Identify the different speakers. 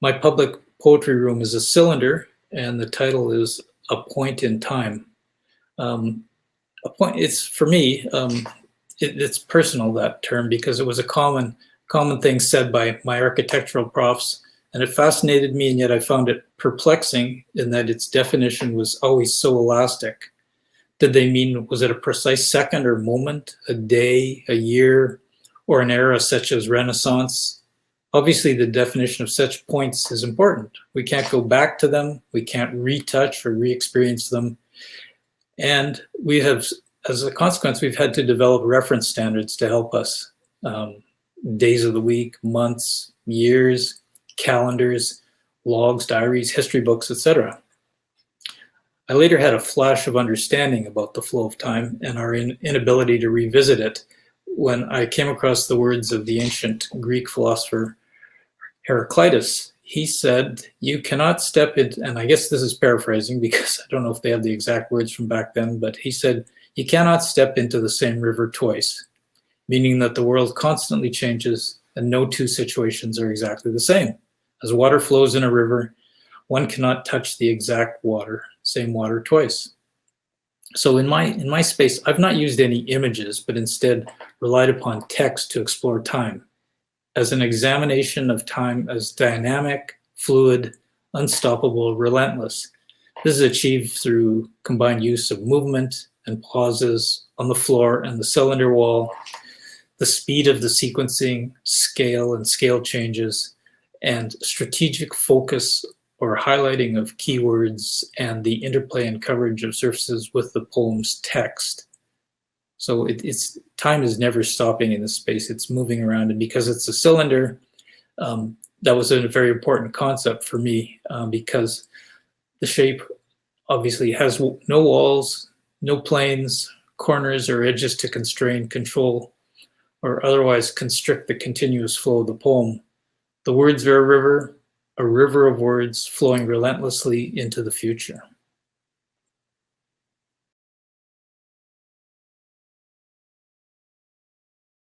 Speaker 1: My public poetry room is a cylinder, and the title is A Point in Time. A point. It's for me. It's personal, that term, because it was a common thing said by my architectural profs, and it fascinated me, and yet I found it perplexing in that its definition was always so elastic. Did they mean, was it a precise second or moment, a day, a year, or an era such as Renaissance? Obviously, the definition of such points is important. We can't go back to them, we can't retouch or re-experience them. And we have, as a consequence, we've had to develop reference standards to help us. Days of the week, months, years, calendars, logs, diaries, history books, etc. I later had a flash of understanding about the flow of time and our inability to revisit it when I came across the words of the ancient Greek philosopher Heraclitus. He said, you cannot step in, and I guess this is paraphrasing because I don't know if they have the exact words from back then, but he said, you cannot step into the same river twice, meaning that the world constantly changes and no two situations are exactly the same. As water flows in a river, one cannot touch the exact same water twice. So in my space, I've not used any images, but instead relied upon text to explore time as an examination of time as dynamic, fluid, unstoppable, relentless. This is achieved through combined use of movement and pauses on the floor and the cylinder wall, the speed of the sequencing, scale and scale changes, and strategic focus or highlighting of keywords and the interplay and coverage of surfaces with the poem's text. So it's time is never stopping in this space. It's moving around, and because it's a cylinder, that was a very important concept for me because the shape obviously has no walls, no planes, corners, or edges to constrain, control, or otherwise constrict the continuous flow of the poem. The words are a river of words flowing relentlessly into the future.